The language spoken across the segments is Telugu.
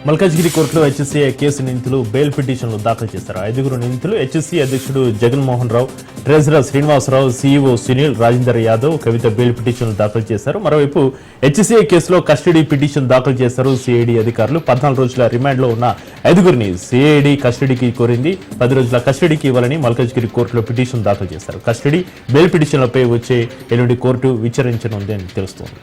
మల్కాజ్గిరి కోర్టులో హెచ్ఎస్సీఐ కేసు నిందితులు బెయిల్ పిటిషన్లు దాఖలు చేశారు. 5 నిందితులు హెచ్ఎస్సీ అధ్యక్షుడు జగన్మోహన్ రావు, ట్రెజరర్ శ్రీనివాసరావు, సీఈఓ సునీల్, రాజేందర్ యాదవ్, కవిత బెయిల్ పిటిషన్లు దాఖలు చేశారు. మరోవైపు హెచ్ఎస్సీఐ కేసులో కస్టడీ పిటిషన్ దాఖలు చేశారు సిఐడి అధికారులు. 14 రోజుల రిమాండ్లో ఉన్న 5 సిఐడి కస్టడీకి కోరింది. 10 రోజుల కస్టడీకి ఇవ్వాలని మల్కాజ్గిరి కోర్టులో పిటిషన్ దాఖలు చేశారు. కస్టడీ బెయిల్ పిటిషన్లపై వచ్చే ఎల్లుండి కోర్టు విచారించనుందని తెలుస్తోంది.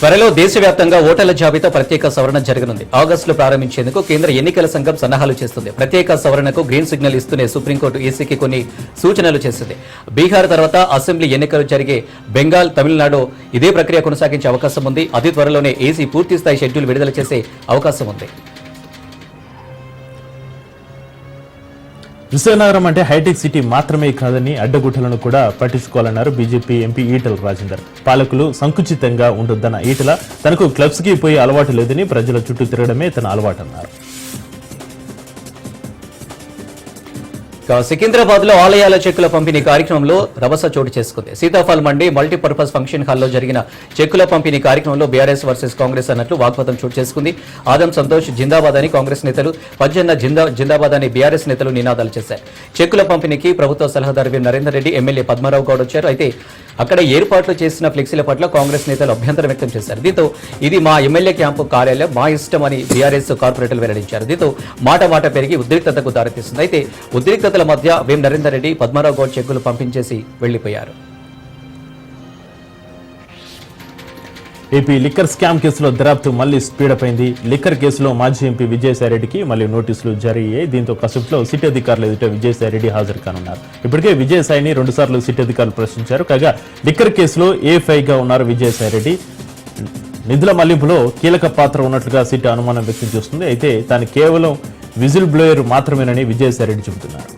త్వరలో దేశవ్యాప్తంగా ఓటర్ల జాబితా ప్రత్యేక సవరణ జరగనుంది. ఆగస్టులో ప్రారంభించేందుకు కేంద్ర ఎన్నికల సంఘం సన్నాహాలు చేస్తుంది. ప్రత్యేక సవరణకు గ్రీన్ సిగ్నల్ ఇస్తూనే సుప్రీంకోర్టు ఈసీకి కొన్ని సూచనలు చేసింది. బీహార్ తర్వాత అసెంబ్లీ ఎన్నికలు జరిగే బెంగాల్, తమిళనాడు ఇదే ప్రక్రియ కొనసాగించే అవకాశం ఉంది. అతి త్వరలోనే ఈసీ పూర్తిస్థాయి షెడ్యూల్ విడుదల చేసే అవకాశం ఉంది. విజయనగరం అంటే హైటెక్ సిటీ మాత్రమే కాదని అడ్డగుట్టలను కూడా పట్టించుకోవాలన్నారు బీజేపీ ఎంపీ ఈటెల రాజేందర్. పాలకులు సంకుచితంగా ఉండొద్దన్న ఈటెల తనకు క్లబ్స్ కి పోయి అలవాటు లేదని, ప్రజల చుట్టూ తిరగడమే తన అలవాటన్నారు. సికింద్రాబాద్ లో ఆలయాల చెక్కుల పంపిణీ కార్యక్రమంలో రభస చోటు చేసుకుంది. సీతాఫల్ మండి మల్టీపర్పస్ ఫంక్షన్ హాల్లో జరిగిన చెక్కుల పంపిణీ కార్యక్రమంలో బీఆర్ఎస్ వర్సెస్ కాంగ్రెస్ అన్నట్లు వాగ్వాదం చోటు చేసుకుంది. ఆదం సంతోష్ జిందాబాద్ అని కాంగ్రెస్ నేతలు, పజ్జన్న జిందాబాద్ అని బీఆర్ఎస్ నేతలు నినాదాలు చేశారు. చెక్కుల పంపిణీకి ప్రభుత్వ సలహాదారు వి నరేందర్ రెడ్డి, ఎమ్మెల్యే పద్మారావు గౌడ్ వచ్చారు. అయితే అక్కడ ఏర్పాట్లు చేసిన ఫ్లెక్సీల పట్ల కాంగ్రెస్ నేతలు అభ్యంతరం వ్యక్తం చేశారు. దీంతో ఇది మా ఎమ్మెల్యే క్యాంపు కార్యాలయం, మా ఇష్టం అని బీఆర్ఎస్ కార్పొరేటర్లు వెల్లడించారు. దీంతో మాట పెరిగి ఉద్రిక్తతకు దారితీస్తుంది. అయితే ఉద్రిక్తతల మధ్య వేం నరేందర్ రెడ్డి, పద్మారావు గౌడ్ చెక్కులు పంపించేసి వెళ్లిపోయారు. ఏపీ లిక్కర్ స్కామ్ కేసులో దర్యాప్తు మళ్లీ స్పీడప్ అయింది. లిక్కర్ కేసులో మాజీ ఎంపీ విజయసాయిరెడ్డికి మళ్లీ నోటీసులు జారీ అయ్యాయి. దీంతో కసబ్లో సిట్ అధికారులు ఎదుట విజయసాయిరెడ్డి హాజరు కానున్నారు. ఇప్పటికే విజయసాయిని 2 సార్లు సిట్ అధికారులు ప్రశ్నించారు. కాగా లిక్కర్ కేసులో A5గా ఉన్నారు విజయసాయిరెడ్డి. నిధుల మళ్లింపులో కీలక పాత్ర ఉన్నట్లుగా సిట్ అనుమానం వ్యక్తం చేస్తుంది. అయితే తాను కేవలం విజిల్ బ్లోయర్ మాత్రమేనని విజయసాయిరెడ్డి చెబుతున్నారు.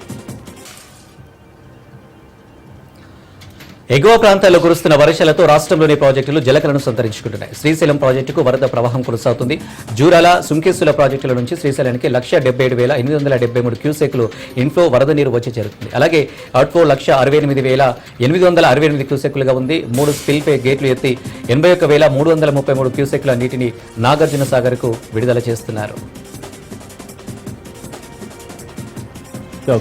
ఎగువ ప్రాంతాల్లో కురుస్తున్న వర్షాలతో రాష్ట్రంలోని ప్రాజెక్టులు జలకలను సంతరించుకుంటున్నాయి. శ్రీశైలం ప్రాజెక్టుకు వరద ప్రవాహం కొనసాగుతుంది. జూరాల, సుంకేసుల ప్రాజెక్టుల నుంచి శ్రీశైలానికి 1,77,873 క్యూసెక్లు ఇన్ఫ్లో వరద నీరు వచ్చి చేరుతుంది. అలాగే అవుట్ఫ్లో 1,68,868 క్యూసెక్లుగా ఉంది. 3 స్పిల్పే గేట్లు ఎత్తి 81,333 క్యూసెక్ల నీటిని నాగార్జున సాగర్కు విడుదల చేస్తున్నారు.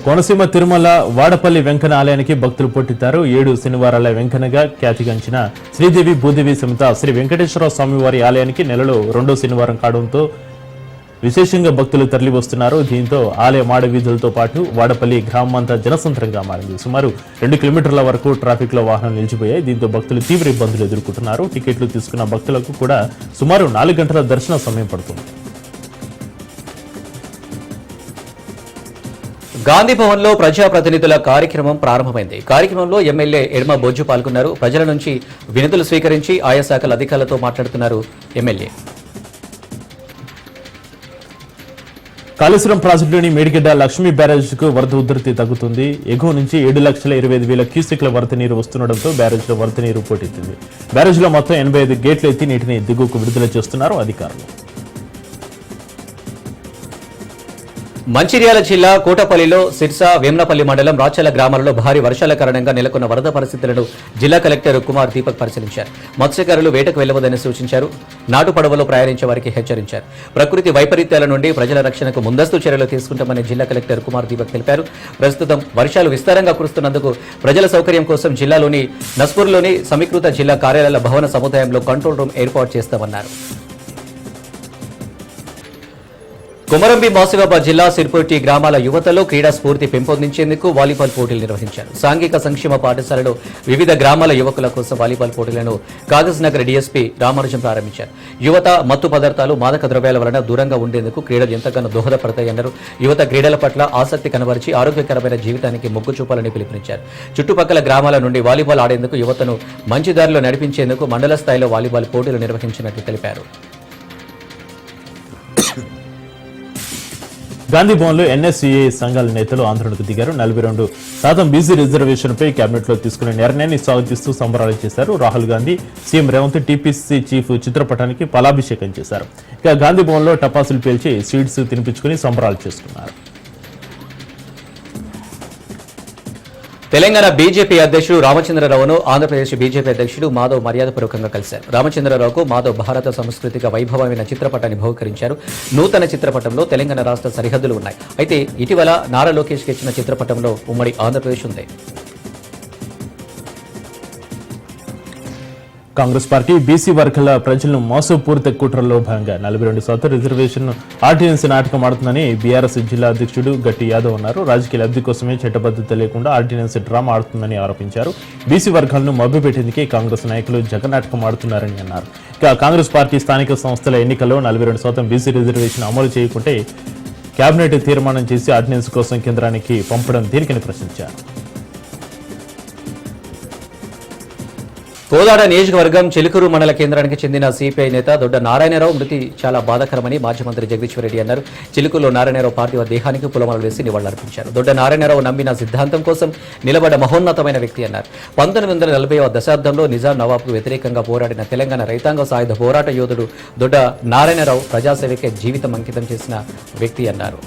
కోనసీమ తిరుమల వాడపల్లి వెంకన్న ఆలయానికి భక్తులు పోటెత్తారు. 7 శనివారాల వెంకన్నగా ఖ్యాతిగాంచిన శ్రీదేవి భూదేవి సమేత శ్రీ వెంకటేశ్వర స్వామివారి ఆలయానికి నెలలో 2వ శనివారం కావడంతో విశేషంగా భక్తులు తరలి వస్తున్నారు. దీంతో ఆలయ మాడ వీధులతో పాటు వాడపల్లి గ్రామం అంతా జనసంద్రంగా మారింది. సుమారు 2 కిలోమీటర్ల వరకు ట్రాఫిక్ లో వాహనాలు నిలిచిపోయాయి. దీంతో భక్తులు తీవ్ర ఇబ్బందులు ఎదుర్కొంటున్నారు. టికెట్లు తీసుకున్న భక్తులకు కూడా సుమారు 4 గంటల దర్శన సమయం పడుతుంది. గాంధీ భవన్ లో ప్రజాప్రతినిధుల కార్యక్రమం ప్రారంభమైంది. కార్యక్రమంలో ఎమ్మెల్యే ఎడమ బొజ్జు పాల్గొన్నారు. ప్రజల నుంచి వినతులు స్వీకరించి ఆయా శాఖల అధికారులతో మాట్లాడుతున్నారు ఎమ్మెల్యే. కాళేశ్వరం ప్రాజెక్టులోని మేడిగడ్డ లక్ష్మీ బ్యారేజ్కు వరద ఉధృతి తగ్గుతుంది. ఎగువ నుంచి 7,25,000 క్యూసెక్ల వరద నీరు వస్తుండటంతో బ్యారేజ్లో వరద నీరు పోటెత్తింది. బ్యారేజ్లో మొత్తం 85 గేట్లు ఎత్తి నీటిని దిగువకు విడుదల చేస్తున్నారు అధికారులు. మంచిర్యాల జిల్లా కోటపల్లిలో సిర్సా, వేమనపల్లి మండలం రాచల గ్రామాలలో భారీ వర్షాల కారణంగా నెలకొన్న వరద పరిస్థితులను జిల్లా కలెక్టర్ కుమార్ దీపక్ పరిశీలించారు. మత్స్యకారులు వేటకు వెళ్లవద్దని సూచించారు. నాటు పడవలో ప్రయాణించే వారికి హెచ్చరించారు. ప్రకృతి వైపరీత్యాల నుండి ప్రజల రక్షణకు ముందస్తు చర్యలు తీసుకుంటామని జిల్లా కలెక్టర్ కుమార్ దీపక్ తెలిపారు. ప్రస్తుతం వర్షాలు విస్తారంగా కురుస్తున్నందుకు ప్రజల సౌకర్యం కోసం జిల్లాలోని నస్పూర్లోని సమీకృత జిల్లా కార్యాలయాల భవన సముదాయంలో కంట్రోల్ రూమ్ ఏర్పాటు చేస్తామన్నారు. కొమరంభీ మాసిఫాబాద్ జిల్లా సిర్పూర్టి గ్రామాల యువతలో క్రీడా స్ఫూర్తి పెంపొందించేందుకు వాలీబాల్ పోటీలు నిర్వహించారు. సాంఘిక సంక్షేమ పాఠశాలలో వివిధ గ్రామాల యువకుల కోసం వాలీబాల్ పోటీలను కాగజ్ నగర్ డీఎస్పీ రామానుజం ప్రారంభించారు. యువత మత్తు పదార్థాలు, మాదక ద్రవ్యాల వలన దూరంగా ఉండేందుకు క్రీడలు ఎంతగానో దోహదపడతాయన్నారు. యువత క్రీడల పట్ల ఆసక్తి కనబరిచి ఆరోగ్యకరమైన జీవితానికి మొగ్గు చూపాలని పిలుపునిచ్చారు. చుట్టుపక్కల గ్రామాల నుండి వాలీబాల్ ఆడేందుకు యువతను మంచి దారిలో నడిపించేందుకు మండల స్థాయిలో వాలీబాల్ పోటీలు నిర్వహించినట్లు తెలిపారు. గాంధీ భవన్లో ఎన్ఎస్యుఏ సంఘాల నేతలు ఆందోళనకు దిగారు. 42% బీసీ రిజర్వేషన్పై కేబినెట్లో తీసుకునే నిర్ణయాన్ని స్వాగతిస్తూ సంబరాలు చేశారు. Rahul Gandhi, CM Revanth TPC chief చిత్రపటానికి పాలాభిషేకం చేశారు. ఇక గాంధీ భవన్లో టపాసులు పేల్చి స్వీట్స్ తినిపించుకుని సంబరాలు చేసుకున్నారు. తెలంగాణ బీజేపీ అధ్యక్షుడు రామచంద్రరావును ఆంధ్రప్రదేశ్ బీజేపీ అధ్యక్షుడు మాధవ్ మర్యాదపూర్వకంగా కలిశారు. రామచంద్రరావుకు మాధవ్ భారత సాంస్కృతిక వైభవమైన చిత్రపటాన్ని బహుకరించారు. నూతన చిత్రపటంలో తెలంగాణ రాష్ట్ర సరిహద్దులు ఉన్నాయి. అయితే ఇటీవల నారా లోకేష్కి ఇచ్చిన చిత్రపటంలో ఉమ్మడి ఆంధ్రప్రదేశ్ ఉంది. కాంగ్రెస్ పార్టీ బీసీ వర్గాల ప్రజలను మోసపూరిత కుట్రలో భాగంగా 42% రిజర్వేషన్ ఆర్డినెన్స్ నాటకం ఆడుతుందని బీఆర్ఎస్ జిల్లా అధ్యక్షుడు గట్టి యాదవ్ అన్నారు. రాజకీయ లబ్ధి కోసమే చట్టబద్ధత లేకుండా ఆర్డినెన్స్ డ్రామా ఆడుతుందని ఆరోపించారు. బీసీ వర్గాలను మభ్యపెట్టేందుకే కాంగ్రెస్ నాయకులు జగన్నాటకం ఆడుతున్నారని అన్నారు. ఇక కాంగ్రెస్ పార్టీ స్థానిక సంస్థల ఎన్నికల్లో 42% బీసీ రిజర్వేషన్ అమలు చేయకుంటే కేబినెట్ తీర్మానం చేసి ఆర్డినెన్స్ కోసం కేంద్రానికి పంపడం దేనికని ప్రశ్నించారు. కోదాడ నియోజకవర్గం చిలుకూరు మండల కేంద్రానికి చెందిన సిపిఐ నేత దొడ్డ నారాయణరావు మృతి చాలా బాధాకరమని మాజీ మంత్రి జగదీశ్వర్ రెడ్డి అన్నారు. చిలుకూరులో నారాయణరావు పార్థివ దేహానికి పూలమాలలు వేసి నివాళులర్పించారు. దొడ్డ నారాయణరావు నమ్మిన సిద్ధాంతం కోసం నిలబడ్డ మహోన్నతమైన వ్యక్తి అన్నారు. 1940వ దశాబ్దంలో నిజాం నవాబ్కు వ్యతిరేకంగా పోరాడిన తెలంగాణ రైతాంగ సాయుధ పోరాట యోధుడు దొడ్డ నారాయణరావు ప్రజాసేవకే జీవితం అంకితం చేసిన వ్యక్తి అన్నారు.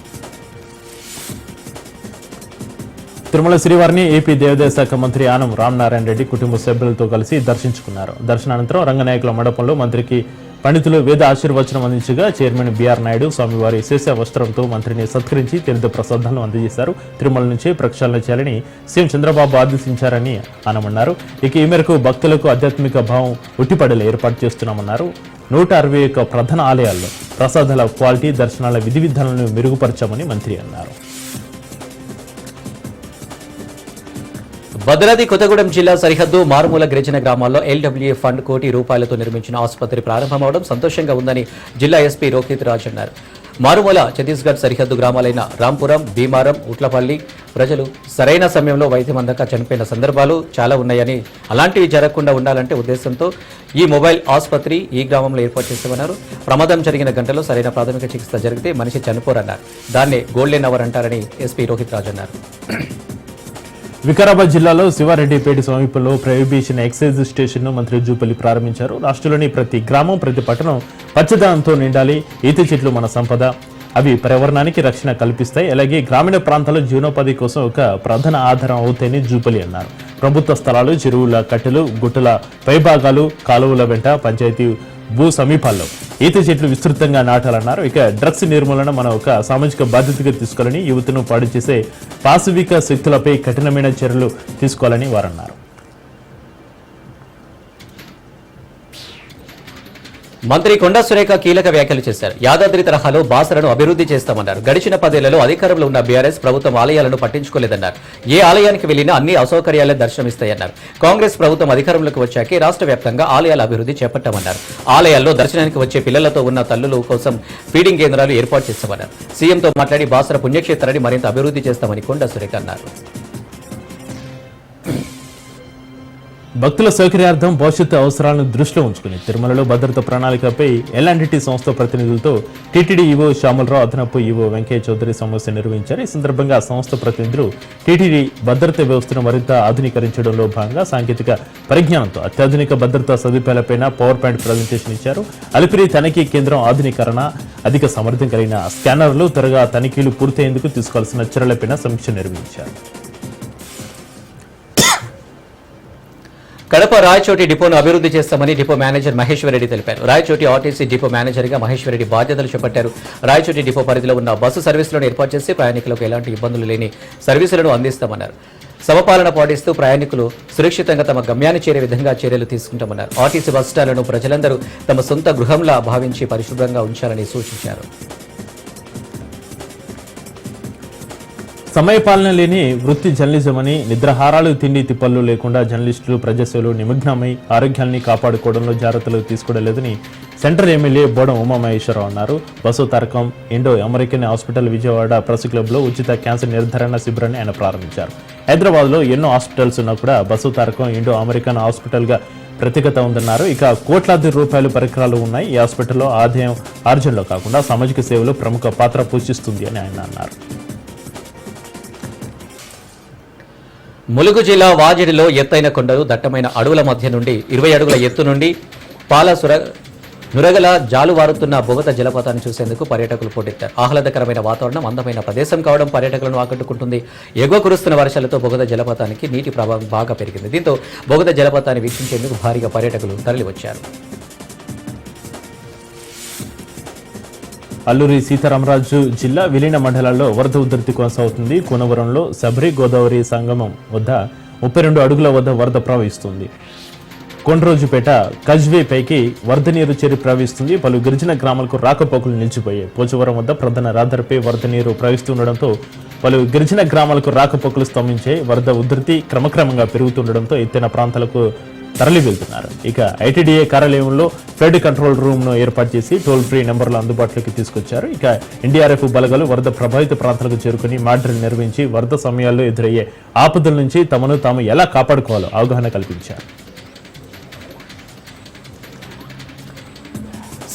తిరుమల శ్రీవారిని ఏపీ దేవాదాయ శాఖ మంత్రి ఆనం రామనారాయణ రెడ్డి కుటుంబ సభ్యులతో కలిసి దర్శించుకున్నారు. దర్శనానంతరం రంగనాయకుల మండపంలో మంత్రికి పండితులు వేద ఆశీర్వచనం అందించగా చైర్మన్ బీఆర్ నాయుడు స్వామివారి శేష వస్త్రంతో మంత్రిని సత్కరించి తీర్థ ప్రసాదాలను అందజేశారు. తిరుమల నుంచి ప్రక్షాళన చేయాలని సీఎం చంద్రబాబు ఆదేశించారని ఆనమన్నారు. ఇక ఈ మేరకు భక్తులకు ఆధ్యాత్మిక భావం ఉట్టిపడేలా ఏర్పాటు చేస్తున్నామన్నారు. 161 ప్రధాన ఆలయాల్లో ప్రసాదాల క్వాలిటీ, దర్శనాల విధి విధానాలను మెరుగుపరచామని మంత్రి అన్నారు. భద్రాద్రి కొత్తగూడెం జిల్లా సరిహద్దు మారుమూల గిరిజన గ్రామాల్లో ఎల్డబ్ల్యూఏ ఫండ్ ₹1 కోటి నిర్మించిన ఆసుపత్రి ప్రారంభమవడం సంతోషంగా ఉందని జిల్లా ఎస్పీ రోహిత్ రాజ్ అన్నారు. మారుమూల ఛత్తీస్గఢ్ సరిహద్దు గ్రామాలైన రాంపురం, భీమారం, ఉట్లపల్లి ప్రజలు సరైన సమయంలో వైద్యం అందక చనిపోయిన సందర్భాలు చాలా ఉన్నాయని, అలాంటివి జరగకుండా ఉండాలంటే ఉద్దేశంతో ఈ మొబైల్ ఆసుపత్రి ఈ గ్రామంలో ఏర్పాటు చేస్తామన్నారు. ప్రమాదం జరిగిన గంటలో సరైన ప్రాథమిక చికిత్స జరిగితే మనిషి చనిపోరన్నారు. దాన్నే గోల్డెన్ అవర్ అంటారని ఎస్పీ రోహిత్ రాజ్ అన్నారు. వికారాబాద్ జిల్లాలో శివారెడ్డిపేట సమీపంలో ప్రొహిబిషన్ ఎక్సైజ్ స్టేషన్ను మంత్రి జూపల్లి ప్రారంభించారు. రాష్ట్రంలోని ప్రతి గ్రామం, ప్రతి పట్టణం పచ్చదనంతో నిండాలి. ఈత చెట్లు మన సంపద, అవి పర్యావరణానికి రక్షణ కల్పిస్తాయి. అలాగే గ్రామీణ ప్రాంతాల్లో జీవనోపాధి కోసం ఒక ప్రధాన ఆధారం అవుతాయని జూపల్లి అన్నారు. ప్రభుత్వ స్థలాలు, చెరువుల కట్టెలు, గుట్టల పైభాగాలు, కాలువల వెంట పంచాయతీ భూ సమీపాల్లో ఈత చెట్లు విస్తృతంగా నాటాలన్నారు. ఇక డ్రగ్స్ నిర్మూలన మనం ఒక సామాజిక బాధ్యతగా తీసుకోవాలని, యువతను పాడు చేసే పాశవిక శక్తులపై కఠినమైన చర్యలు తీసుకోవాలని వారన్నారు. మంత్రి కొండా సురేఖ కీలక వ్యాఖ్యలు చేశారు. యాదాద్రి తరహాలో బాసరను అభివృద్ధి చేస్తామన్నారు. గడిచిన 10 ఏళ్లలో అధికారంలో ఉన్న బీఆర్ఎస్ ప్రభుత్వం ఆలయాలను పట్టించుకోలేదన్నారు. ఏ ఆలయానికి వెళ్లినా అన్ని అసౌకర్యాలే దర్శనమిస్తాయన్నారు. కాంగ్రెస్ ప్రభుత్వం అధికారంలోకి వచ్చాకే రాష్ట్ర వ్యాప్తంగా ఆలయాల అభివృద్ధి చేపట్టామన్నారు. ఆలయాల్లో దర్శనానికి వచ్చే పిల్లలతో ఉన్న తల్లుల కోసం ఫీడింగ్ కేంద్రాలు ఏర్పాటు చేస్తామన్నారు. సీఎంతో మాట్లాడి బాసర పుణ్యక్షేత్రాన్ని మరింత అభివృద్ధి చేస్తామని కొండా సురేఖ అన్నారు. భక్తుల సౌకర్యార్థం భవిష్యత్తు అవసరాలను దృష్టిలో ఉంచుకుని తిరుమలలో భద్రతా ప్రణాళికపై ఎల్ఎన్టీటీ సంస్థ ప్రతినిధులతో టీటీడీ ఈవో శ్యామలరావు, అదనపు ఈవో వెంకయ్య చౌదరి సమస్య నిర్వహించారు. ఈ సందర్భంగా సంస్థ ప్రతినిధులు టీటీడీ భద్రతా వ్యవస్థను మరింత ఆధునీకరించడంలో భాగంగా సాంకేతిక పరిజ్ఞానంతో అత్యాధునిక భద్రతా సదుపాయాలపై పవర్ పాయింట్ ప్రజెంటేషన్ ఇచ్చారు. అలిపిరి తనిఖీ కేంద్రం ఆధునీకరణ, అధిక సామర్థ్యం కలిగిన స్కానర్లు, త్వరగా తనిఖీలు పూర్తయ్యేందుకు తీసుకోవాల్సిన చర్యలపై సమీక్ష నిర్వహించారు. కడప రాయచోటి డిపోను అభివృద్ధి చేస్తామని డిపో మేనేజర్ మహేశ్వరరెడ్డి తెలిపారు. రాయచోటి ఆర్టీసీ డిపో మేనేజర్గా మహేశ్వరరెడ్డి బాధ్యతలు చేపట్టారు. రాయచోటి డిపో పరిధిలో ఉన్న బస్సు సర్వీసులను ఏర్పాటు చేసి ప్రయాణికులకు ఎలాంటి ఇబ్బందులు లేని సర్వీసులను అందిస్తామన్నారు. సమపాలన పాటిస్తూ ప్రయాణికులు సురక్షితంగా తమ గమ్యాన్ని చేరే విధంగా చర్యలు తీసుకుంటామన్నారు. ఆర్టీసీ బస్ స్టాండ్లను ప్రజలందరూ తమ సొంత గృహంలా భావించి పరిశుభ్రంగా ఉంచాలని సూచించారు. సమయపాలన లేని వృత్తి జర్నలిజం అని, నిద్రాహారాలు, తిండి తిప్పలు లేకుండా జర్నలిస్టులు ప్రజాసేవలు నిమగ్నమై ఆరోగ్యాన్ని కాపాడుకోవడంలో జాగ్రత్తలు తీసుకోవడం లేదని సెంట్రల్ ఎమ్మెల్యే బోడం ఉమామహేశ్వరరావు అన్నారు. Basava Tarakam Indo American hospital Vijayawada press క్లబ్లో ఉచిత క్యాన్సర్ నిర్ధారణ శిబిరాన్ని ఆయన ప్రారంభించారు. హైదరాబాద్లో ఎన్నో హాస్పిటల్స్ ఉన్నా కూడా బసవ తారకం ఇండో అమెరికన్ హాస్పిటల్గా ప్రత్యేకత ఉందన్నారు. ఇక కోట్లాది రూపాయలు పరికరాలు ఉన్నాయి. ఈ హాస్పిటల్లో ఆదాయం ఆర్జనలో కాకుండా సామాజిక సేవలో ప్రముఖ పాత్ర పోషిస్తుంది అని ఆయన అన్నారు. ములుగు జిల్లా వాజేడిలో ఎత్తైన కొండలు, దట్టమైన అడవుల మధ్య నుండి 20 అడుగుల ఎత్తు నుండి నురగల జాలువారుతున్న బొగత జలపాతాన్ని చూసేందుకు పర్యాటకులు పోటెత్తారు. ఆహ్లాదకరమైన వాతావరణం, అందమైన ప్రదేశం కావడం పర్యాటకులను ఆకట్టుకుంటుంది. ఎగువ కురుస్తున్న వర్షాలతో బొగత జలపాతానికి నీటి ప్రవాహం బాగా పెరిగింది. దీంతో బొగత జలపాతాన్ని వీక్షించేందుకు భారీగా పర్యాటకులు తరలివచ్చారు. అల్లూరి సీతారామరాజు జిల్లా విలీన మండలాల్లో వరద ఉధృతి కొనసాగుతుంది. కూనవరంలో శబరి గోదావరి సంగమం వద్ద 32 అడుగుల వద్ద వరద ప్రవహిస్తుంది. కొండ్రోజుపేట కజ్వే పైకి వరద నీరు చేరి ప్రవహిస్తుంది. పలు గిరిజన గ్రామాలకు రాకపోకలు నిలిచిపోయాయి. పోచవరం వద్ద ప్రధాన రహదారిపై వరద నీరు ప్రవహిస్తుండటంతో పలు గిరిజన గ్రామాలకు రాకపోకలు స్తంభించాయి. వరద ఉధృతి క్రమక్రమంగా పెరుగుతుండటంతో ఎత్తైన ప్రాంతాలకు తరలి వెళ్తున్నారు. ఇక ఐటీడీఏ కార్యాలయంలో ఫ్లడ్ కంట్రోల్ రూమ్ ను ఏర్పాటు చేసి టోల్ ఫ్రీ నెంబర్లు అందుబాటులోకి తీసుకొచ్చారు. ఇక ఎన్డీఆర్ఎఫ్ బలగాలు వరద ప్రభావిత ప్రాంతాలకు చేరుకుని మాడ్రిల్ నిర్వహించి వరద సమయాల్లో ఎదురయ్యే ఆపదల నుంచి తమను తాము ఎలా కాపాడుకోవాలో అవగాహన కల్పించారు.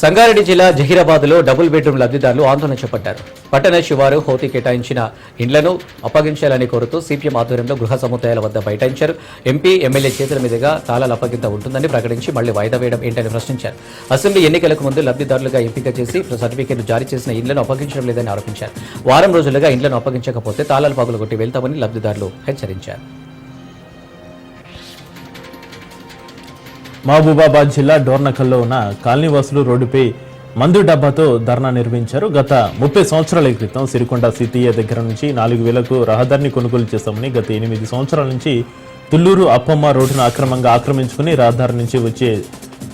సంగారెడ్డి జిల్లా జహీరాబాద్లో డబుల్ బెడ్రూమ్ లబ్ధిదారులు ఆందోళన చేపట్టారు. పట్టణ శివారు హోతి కేటాయించిన ఇండ్లను అప్పగించాలని కోరుతూ సిపిఎం ఆధ్వర్యంలో గృహ సముదాయాల వద్ద బైఠాయించారు. ఎంపీ, ఎమ్మెల్యే చేతుల మీదుగా తాళాల అప్పగింత ఉంటుందని ప్రకటించి మళ్లీ వాయిదా వేయడం ఏంటని ప్రశ్నించారు. అసెంబ్లీ ఎన్నికలకు ముందు లబ్ధిదారులుగా ఎంపిక చేసి సర్టిఫికేట్లు జారీ చేసిన ఇండ్లను అప్పగించడం లేదని ఆరోపించారు. వారం రోజులుగా ఇండ్లను అప్పగించకపోతే తాళాలు పగులగొట్టి వెళ్తామని లబ్ధిదారులు హెచ్చరించారు. మహబూబాబాద్ జిల్లా డోర్నకల్లో ఉన్న కాలనీవాసులు రోడ్డుపై మందు డబ్బాతో ధర్నా నిర్వహించారు. గత 30 సంవత్సరాల క్రితం సిరికొండ సిటీఏ దగ్గర నుంచి 4,000కు రహదారిని కొనుగోలు చేస్తామని గత 8 సంవత్సరాల నుంచి తుళ్లూరు అప్పమ్మ రోడ్డును అక్రమంగా ఆక్రమించుకుని రహదారి నుంచి వచ్చే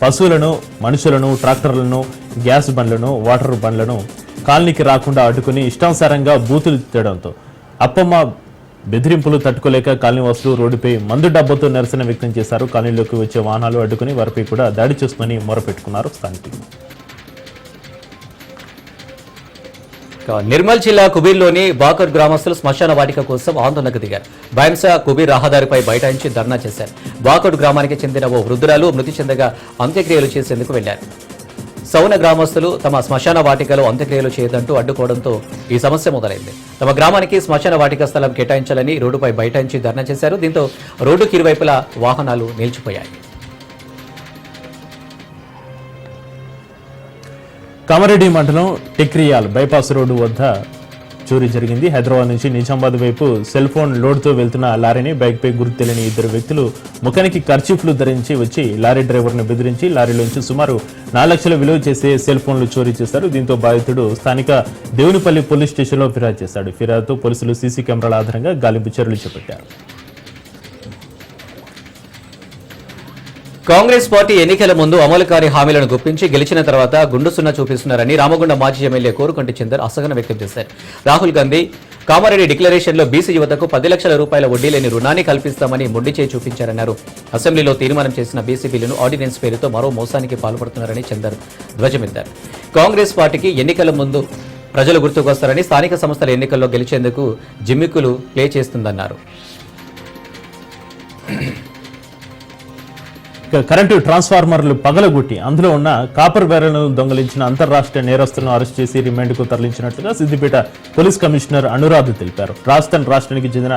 పశువులను, మనుషులను, ట్రాక్టర్లను, గ్యాస్ బండ్లను, వాటర్ బండ్లను కాలనీకి రాకుండా అడ్డుకుని ఇష్టానుసారంగా బూతులు తిట్టడంతో అప్పమ్మ బెదిరింపులు తట్టుకోలేక కాలనీవాసులు రోడ్డుపై మందు డబ్బాతో నిరసన వ్యక్తం చేశారు. కాలనీలోకి వచ్చే వాహనాలు అడ్డుకుని వారిపై కూడా దాడి చేస్తుందని మొరపెట్టుకున్నారు స్థానికులు. నిర్మల్ జిల్లా కుబీర్లోని బాకర్ గ్రామస్తులు శ్మశాన వాటిక కోసం ఆందోళనకు దిగారు. బైంసా కుబీర్ రహదారిపై బైఠాయించి ధర్నా చేశారు. బాకర్ గ్రామానికి చెందిన ఓ వృద్ధురాలు మృతి చెందగా అంత్యక్రియలు చేసేందుకు వెళ్లారు. సౌన గ్రామస్తులు తమ శ్మశాన వాటికలో అంత్యక్రియలు చేయదంటూ అడ్డుకోవడంతో ఈ సమస్య మొదలైంది. తమ గ్రామానికి శ్మశాన వాటిక స్థలం కేటాయించాలని రోడ్డుపై బైఠాయించి ధర్నా చేశారు. దీంతో రోడ్డుకి ఇరువైపులా వాహనాలు నిలిచిపోయాయి. కామారెడ్డి మండలం టెక్రియాల్ బైపాస్ రోడ్డు వద్ద చోరీ జరిగింది. హైదరాబాద్ నుంచి నిజామాబాద్ వైపు సెల్ ఫోన్ లోడ్తో వెళ్తున్న లారీని బైక్పై గుర్తు తెలియని 2 వ్యక్తులు ముఖానికి కర్చీఫ్లు ధరించి వచ్చి లారీ డ్రైవర్ను బెదిరించి లారీలోంచి సుమారు 4 లక్షల విలువ చేసే సెల్ ఫోన్లు చోరీ చేశారు. దీంతో బాధితుడు స్థానిక దేవునిపల్లి పోలీస్ స్టేషన్లో ఫిర్యాదు చేశాడు. ఫిర్యాదుతో పోలీసులు సీసీ కెమెరాల ఆధారంగా గాలింపు చర్యలు చేపట్టారు. కాంగ్రెస్ పార్టీ ఎన్నికల ముందు అమలుకారి హామీలను గుప్పించి గెలిచిన తర్వాత గుండు సున్నా చూపిస్తున్నారని రామగుండం మాజీ ఎమ్మెల్యే కోరుకంటి చందర్ అసహనం వ్యక్తం చేశారు. రాహుల్ గాంధీ కామారెడ్డి డిక్లరేషన్లో బీసీ యువతకు 10 లక్షల రూపాయల వడ్డీ లేని రుణాన్ని కల్పిస్తామని మొండి చేయి చూపించారన్నారు. అసెంబ్లీలో తీర్మానం చేసిన బీసీ బిల్లును ఆర్డినెన్స్ పేరుతో మరో మోసానికి పాల్పడుతున్నారని చందర్ ధ్వజమెత్తారు. కాంగ్రెస్ పార్టీకి ఎన్నికల ముందు ప్రజలు గుర్తుకొస్తారని, స్థానిక సంస్థల ఎన్నికల్లో గెలిచేందుకు జిమ్మిక్కులు ప్లే చేస్తుందన్నారు. కరెంటు ట్రాన్స్ఫార్మర్లు పగలగొట్టి అందులో ఉన్న కాపర్ వైర్లను దొంగలించిన అంతర్రాష్ట్రీయ నేరస్తులను అరెస్ట్ చేసి రిమాండ్కు తరలించినట్లుగా సిద్దిపేట పోలీస్ కమిషనర్ అనురాధ్ తెలిపారు. రాష్ట్రానికి చెందిన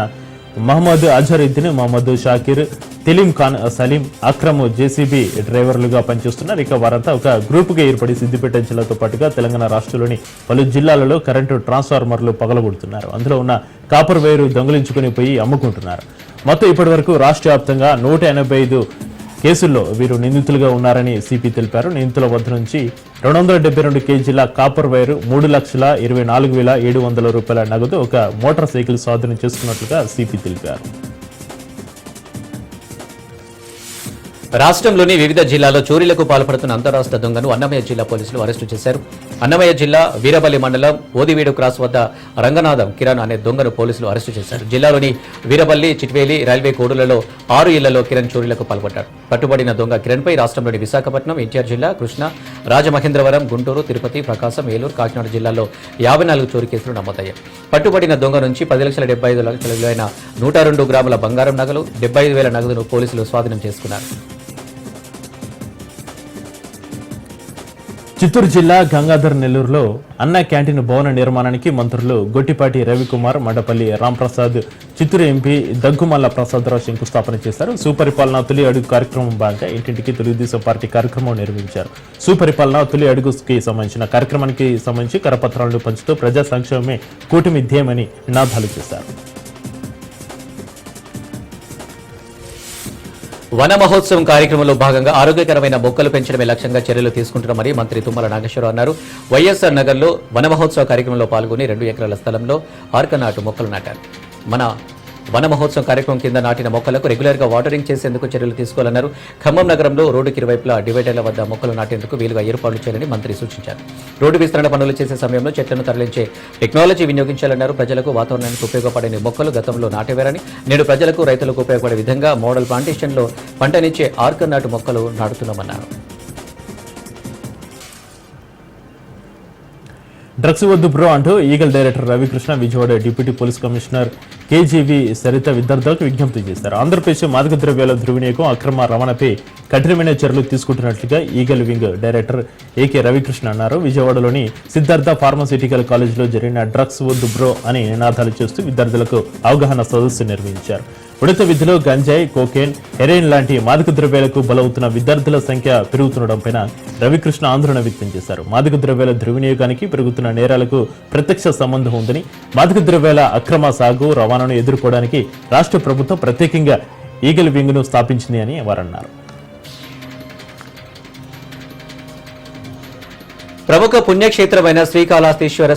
మహమ్మద్ అజరుద్దీన్, మహమ్మద్ షాకీర్, తెలీం ఖాన్, సలీం, అక్రమ్ జేసీబీ డ్రైవర్లుగా పనిచేస్తున్నారు. ఇక వారంతా ఒక గ్రూపుగా ఏర్పడి సిద్దిపేట జిల్లాతో పాటుగా తెలంగాణ రాష్ట్రంలోని పలు జిల్లాలలో కరెంటు ట్రాన్స్ఫార్మర్లు పగలగొడుతున్నారు. అందులో ఉన్న కాపర్ వైరు దొంగలించుకుని పోయి అమ్ముకుంటున్నారు. మొత్తం ఇప్పటి వరకు రాష్ట్ర వ్యాప్తంగా 185 కేసుల్లో వీరు నిందితులుగా ఉన్నారని సిపి తెలిపారు. నిందితుల వద్ద నుంచి 272 కేజీల కాపర్ వైరు, 3,24,700 రూపాయల నగదు, ఒక మోటార్ సైకిల్ స్వాధీనం చేసుకున్నట్లుగా సిపి తెలిపారు. రాష్ట్రంలోని వివిధ జిల్లాల్లో చోరీలకు పాల్పడుతున్న అంతరాష్ట్ర దొంగను అన్నమయ్య జిల్లా పోలీసులు అరెస్టు చేశారు. అన్నమయ్య జిల్లా వీరబల్లి మండలం ఓదివీడు క్రాస్ వద్ద రంగనాథం కిరణ్ అనే దొంగను పోలీసులు అరెస్టు చేశారు. జిల్లాలోని వీరబల్లి, చిట్వేలి, రైల్వే కోడులలో 6 ఇళ్లలో కిరణ్ చోరీలకు పాల్పడ్డాడు. పట్టుబడిన దొంగ కిరణ్పై రాష్ట్రంలోని విశాఖపట్నం, ఎన్టీఆర్ జిల్లా, కృష్ణా, రాజమహేంద్రవరం, గుంటూరు, తిరుపతి, ప్రకాశం, ఏలూరు, కాకినాడ జిల్లాల్లో 54 చోరీ కేసులు నమోదయ్యాయి. పట్టుబడిన దొంగ నుంచి 10,75,00,000 విలువైన 102 గ్రాముల బంగారం నగలు, 75,000 నగదును పోలీసులు స్వాధీనం చేసుకున్నారు. చిత్తూరు జిల్లా గంగాధర్ నెల్లూరులో అన్న క్యాంటీన్ భవన నిర్మాణానికి మంత్రులు గొట్టిపాటి రవికుమార్, మండపల్లి రాంప్రసాద్, చిత్తూరు ఎంపీ దగ్గుమల్ల ప్రసాదరావు శంకుస్థాపన చేశారు. సుపరిపాలన తొలి అడుగు కార్యక్రమం భాగంగా ఇంటింటికి తెలుగుదేశం పార్టీ కార్యక్రమం నిర్వహించారు. సుపరిపాలన తొలి అడుగుకి సంబంధించిన కార్యక్రమానికి సంబంధించి కరపత్రాలను పంచుతూ ప్రజా సంక్షేమమే కూటమి ధ్యేయమని నినాదాలు చేశారు. వన మహోత్సవం కార్యక్రమంలో భాగంగా ఆరోగ్యకరమైన మొక్కలు పెంచడమే లక్ష్యంగా చర్యలు తీసుకుంటున్నామని మంత్రి తుమ్మల నాగేశ్వరరావు అన్నారు. వైఎస్ఆర్ నగర్లో వన మహోత్సవ కార్యక్రమంలో పాల్గొని 2 ఎకరాల స్థలంలో ఆర్కనాటు మొక్కలు నాటారు. మన వన మహోత్సవం కార్యక్రమం కింద నాటిన మొక్కలకు రెగ్యులర్గా వాటరింగ్ చేసేందుకు చర్యలు తీసుకోవాలన్నారు. ఖమ్మం నగరంలో రోడ్డుకి ఇరువైపులా డివైడర్ల వద్ద మొక్కలు నాటేందుకు వీలుగా ఏర్పాట్లు చేయాలని మంత్రి సూచించారు. రోడ్డు విస్తరణ పనులు చేసే సమయంలో చెట్లను తరలించే టెక్నాలజీ వినియోగించాలన్నారు. ప్రజలకు వాతావరణానికి ఉపయోగపడే మొక్కలు గతంలో నాటేవారని నేడు ప్రజలకు రైతులకు ఉపయోగపడే విధంగా మోడల్ ప్లాంటేషన్లో పంటనిచ్చే ఆర్కనాటు మొక్కలు నాటుతున్నామన్నారు. డ్రగ్స్ వద్దు బ్రో అంటూ Eagle director Ravikrishna, Vijayawada deputy police commissioner KGV Saritha విద్యార్థులకు విజ్ఞప్తి చేశారు. ఆంధ్రప్రదేశ్ మాదక ద్రవ్యాల దుర్వినియోగం, అక్రమ రవాణాపై కఠినమైన చర్యలు తీసుకుంటున్నట్లుగా Eagle wing director AK Ravikrishna అన్నారు. విజయవాడలోని సిద్ధార్థ ఫార్మాసిటికల్ కాలేజీలో జరిగిన డ్రగ్స్ వద్దు బ్రో అని నినాదాలు చేస్తూ విద్యార్థులకు అవగాహన సదస్సు నిర్వహించారు. ఉడత విధిలో గంజాయి, కోకేన్, హెరోయిన్ లాంటి మాదక ద్రవ్యాలకు బలవుతున్న విద్యార్థుల సంఖ్య పెరుగుతుండడంపై రవికృష్ణ ఆందోళన వ్యక్తం చేశారు. మాదక ద్రవ్యాల దుర్వినియోగానికి పెరుగుతున్న నేరాలకు ప్రత్యక్ష సంబంధం ఉందని, మాదక ద్రవ్యాల అక్రమ సాగు, రవాణాను ఎదుర్కోవడానికి రాష్ట్ర ప్రభుత్వం ప్రత్యేకంగా ఈగల్ వింగ్ను స్థాపించింది అని వారన్నారు. ప్రముఖ పుణ్యక్షేత్రమైన శ్రీకాళహస్తీశ్వర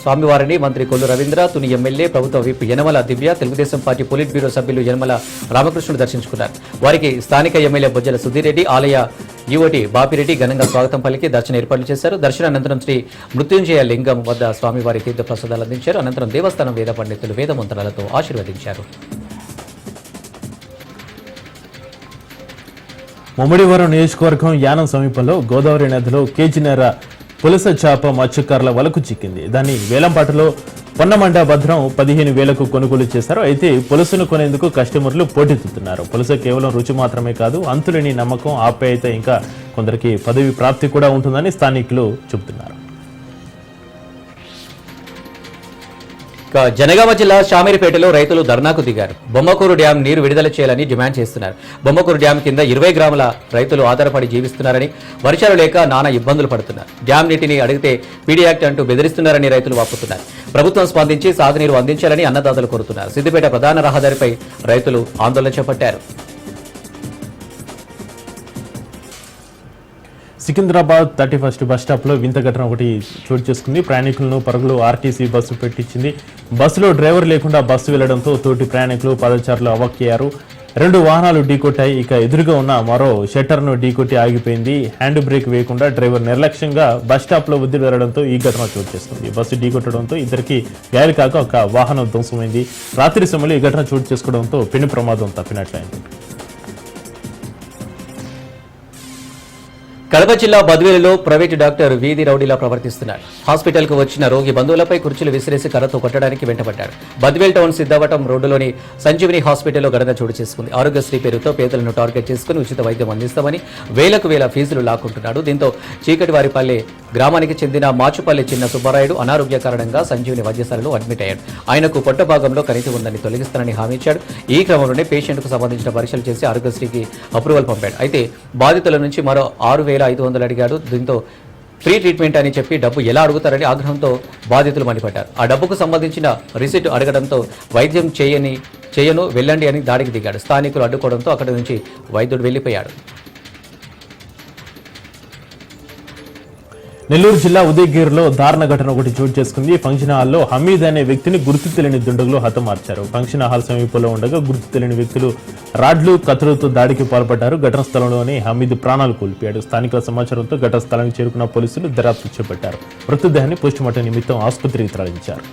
స్వామివారిని మంత్రి కొల్లు రవీంద్ర, తుని ఎమ్మెల్యే, ప్రభుత్వ విప్ యనమల దివ్య, తెలుగుదేశం పార్టీ పొలిట్ బ్యూరో సభ్యులు యనమల రామకృష్ణుడు దర్శించుకున్నారు. వారికి స్థానిక ఎమ్మెల్యే బొజ్జల సుధీర్ రెడ్డి, ఆలయ ఈవోటి బాపిరెడ్డి ఘనంగా స్వాగతం పలికి దర్శన ఏర్పాట్లు చేశారు. దర్శనానంతరం శ్రీ మృత్యుంజయ లింగం వద్ద స్వామివారి తీర్థ ప్రసాదాలు అందించారు. అనంతరం దేవస్థానం వేద పండితులు వేద మంత్రాలతో ఆశీర్వదించారు. ముమ్మడివరం నియోజకవర్గం యానం సమీపంలో గోదావరి నదిలో కేజీన్నర పులస చేప మత్స్యకారుల వలకు చిక్కింది. దాన్ని వేలంపాటలో పొన్నమండ భద్రం 15,000కు కొనుగోలు చేశారు. అయితే పులసను కొనేందుకు కస్టమర్లు పోటెత్తుతున్నారు. పులస కేవలం రుచి మాత్రమే కాదు, అంతులేని నమ్మకం, ఆప్యాయత, ఇంకా కొందరికి పదవి ప్రాప్తి కూడా ఉంటుందని స్థానికులు చెబుతున్నారు. జనగామ జిల్లా షామీర్పేటలో రైతులు ధర్నాకు దిగారు. బొమ్మకూరు డ్యాం నీరు విడుదల చేయాలని డిమాండ్ చేస్తున్నారు. బొమ్మకూరు డ్యాం కింద 20 గ్రాముల రైతులు ఆధారపడి జీవిస్తున్నారని, వర్షాలు లేక నానా ఇబ్బందులు పడుతున్నారు. డ్యాం నీటిని అడిగితే పీడీ యాక్ట్ అంటూ బెదిరిస్తున్నారని రైతులు వాపోతున్నారు. ప్రభుత్వం స్పందించి సాగునీరు అందించాలని అన్నదాతలు కోరుతున్నారు. సిద్దిపేట ప్రధాన రహదారిపై రైతులు ఆందోళన చేపట్టారు. సికింద్రాబాద్ 31st బస్టాప్లో వింత ఘటన ఒకటి చోటు చేసుకుంది. ప్రయాణికులను పరుగులు ఆర్టీసీ బస్సు పెట్టించింది. బస్సులో డ్రైవర్ లేకుండా బస్సు వెళ్లడంతో తోటి ప్రయాణికులు, పాదచారులు అవాక్కయ్యారు. 2 వాహనాలు ఢీకొట్టాయి. ఇక ఎదురుగా ఉన్న మరో షట్టర్ను ఢీకొట్టి ఆగిపోయింది. హ్యాండ్ బ్రేక్ వేయకుండా డ్రైవర్ నిర్లక్ష్యంగా బస్టాప్లో వదిలి వెళ్లడంతో ఈ ఘటన చోటు చేసుకుంది. బస్సు ఢీకొట్టడంతో ఇద్దరికి గాయాలు కాక ఒక వాహనం ధ్వంసమైంది. రాత్రి సమయంలో ఈ ఘటన చోటు చేసుకోవడంతో పెను ప్రమాదం తప్పినట్లయింది. కడప జిల్లా బద్వేలులో ప్రైవేటు డాక్టర్ వీధి రౌడీలా ప్రవర్తిస్తున్నారు. హాస్పిటల్కు వచ్చిన రోగి బంధువులపై కుర్చీలు విసిరేసి కర్రతో కొట్టడానికి వెంటబడ్డాడు. బద్వేల్ టౌన్ సిద్ధవటం రోడ్డులోని సంజీవిని హాస్పిటల్లో ఘటన చోటు చేసుకుంది. ఆరోగ్యశ్రీ పేరుతో పేదలను టార్గెట్ చేసుకుని ఉచిత వైద్యం అందిస్తామని వేలకు వేల ఫీజులు లాక్కుంటున్నాడు. దీంతో చీకటివారిపల్లె గ్రామానికి చెందిన మాచుపల్లి చిన్న సుబ్బారాయుడు అనారోగ్య కారణంగా సంజీవిని వైద్యశాలలో అడ్మిట్ అయ్యాడు. ఆయనకు పొట్ట భాగంలో కణితి ఉందని తొలగిస్తానని హామీ ఇచ్చాడు. ఈ క్రమంలోనే పేషెంట్కు సంబంధించిన పరీక్షలు చేసి ఆరోగ్యశ్రీకి అప్రూవల్ పంపాడు. అయితే బాధితుల నుంచి మరో 6,500 అడిగాడు. దీంతో ఫ్రీ ట్రీట్మెంట్ అని చెప్పి డబ్బు ఎలా అడుగుతారని ఆగ్రహంతో బాధితులు మండిపడ్డారు. ఆ డబ్బుకు సంబంధించిన రిసిట్ అడగడంతో వైద్యం చేయను వెళ్ళండి అని దాడికి దిగాడు. స్థానికులు అడ్డుకోవడంతో అక్కడి నుంచి వైద్యుడు వెళ్లిపోయాడు. నెల్లూరు జిల్లా ఉదయగిరిలో దారుణ ఘటన ఒకటి చోటు చేసుకుంది. ఫంక్షన్ హాల్లో హమీద్ అనే వ్యక్తిని గుర్తు తెలియని దుండగులు హతమార్చారు. ఫంక్షన్ హాల్ సమీపంలో ఉండగా గుర్తు తెలియని వ్యక్తులు రాడ్లు, కత్తులతో దాడికి పాల్పడ్డారు. ఘటన స్థలంలోనే హమీద్ ప్రాణాలు కోల్పోయాడు. స్థానికుల సమాచారంతో ఘటన స్థలానికి చేరుకున్న పోలీసులు దర్యాప్తు చేపట్టారు. మృతదేహాన్ని పోస్టుమార్టం నిమిత్తం ఆసుపత్రికి తరలించారు.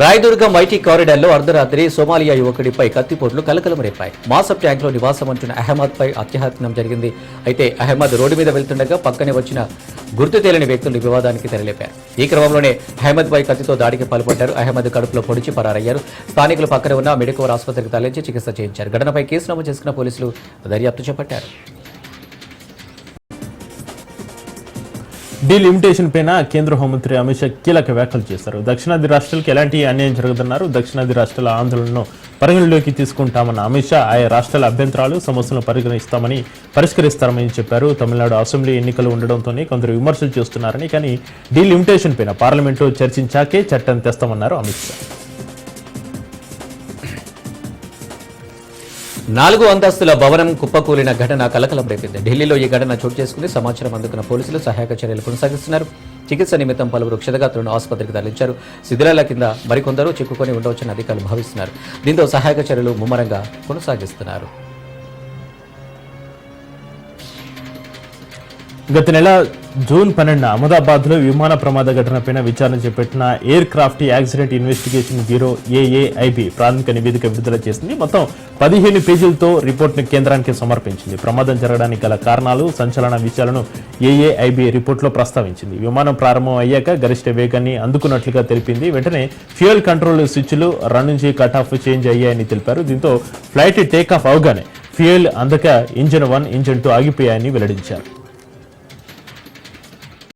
రాయదుర్గం ఐటీ కారిడార్లో అర్ధరాత్రి సోమాలియా యువకుడిపై కత్తిపోట్లు కలకలం రేపాయి. మాసప్ ట్యాంక్లో నివాసం ఉంటున్న అహ్మద్పై హత్యాయత్నం జరిగింది. అయితే అహ్మద్ రోడ్డు మీద వెళ్తుండగా పక్కనే వచ్చిన గుర్తు తెలియని వ్యక్తులు వివాదానికి తెరలేపారు. ఈ క్రమంలోనే అహ్మద్పై కత్తితో దాడికి పాల్పడ్డారు. అహ్మద్ కడుపులో పొడిచి పరారయ్యారు. స్థానికులు పక్కనే ఉన్న మెడికవర్ ఆసుపత్రికి తరలించి చికిత్స చేయించారు. ఘటనపై కేసు నమోదు చేసుకున్న పోలీసులు దర్యాప్తు చేపట్టారు. డీలిమిటేషన్ పైన కేంద్ర హోంమంత్రి అమిత్ షా కీలక వ్యాఖ్యలు చేశారు. దక్షిణాది రాష్ట్రాలకు ఎలాంటి అన్యాయం జరగదన్నారు. దక్షిణాది రాష్ట్రాల ఆందోళనను పరిగణలోకి తీసుకుంటామన్న అమిత్ షా ఆయా రాష్ట్రాల అభ్యంతరాలు సమస్యలను పరిష్కరిస్తామని చెప్పారు. తమిళనాడు అసెంబ్లీ ఎన్నికలు ఉండడంతోనే కొందరు విమర్శలు చేస్తున్నారని, కానీ డీలిమిటేషన్ పైన పార్లమెంటు చర్చించాకే చట్టం తెస్తామన్నారు అమిత్ షా. 4 అంతస్తుల భవనం కుప్పకూలిన ఘటన కలకలం రేపింది. ఢిల్లీలో ఈ ఘటన చోటు చేసుకుని సమాచారం అందుకున్న పోలీసులు సహాయక చర్యలు కొనసాగిస్తున్నారు. చికిత్స నిమిత్తం పలువురు క్షతగాత్రులను ఆసుపత్రికి తరలించారు. శిథిలాల కింద మరికొందరు చిక్కుకొని ఉండవచ్చని అధికారులు భావిస్తున్నారు. దీంతో సహాయక చర్యలు ముమ్మరంగా కొనసాగిస్తున్నారు. గత నెల జూన్ 12 అహ్మదాబాద్లో విమాన ప్రమాద ఘటనపై విచారణ చేపట్టిన air craft accident investigation bureau AAIB ప్రాథమిక నివేదిక విడుదల చేసింది. మొత్తం 15 పేజీలతో రిపోర్ట్ను కేంద్రానికి సమర్పించింది. ప్రమాదం జరగడానికి గల కారణాలు, సంచలన విషయాలను ఏఏఐబి రిపోర్టులో ప్రస్తావించింది. విమానం ప్రారంభం అయ్యాక గరిష్ట వేగాన్ని అందుకున్నట్లుగా తెలిపింది. వెంటనే ఫ్యూయల్ కంట్రోల్ స్విచ్లు రన్ నుంచి కట్ ఆఫ్ చేంజ్ అయ్యాయని తెలిపారు. దీంతో ఫ్లైట్ టేక్ ఆఫ్ అవగానే ఫ్యూయల్ అందక ఇంజన్ 1, ఇంజన్ 2 ఆగిపోయాయని వెల్లడించారు.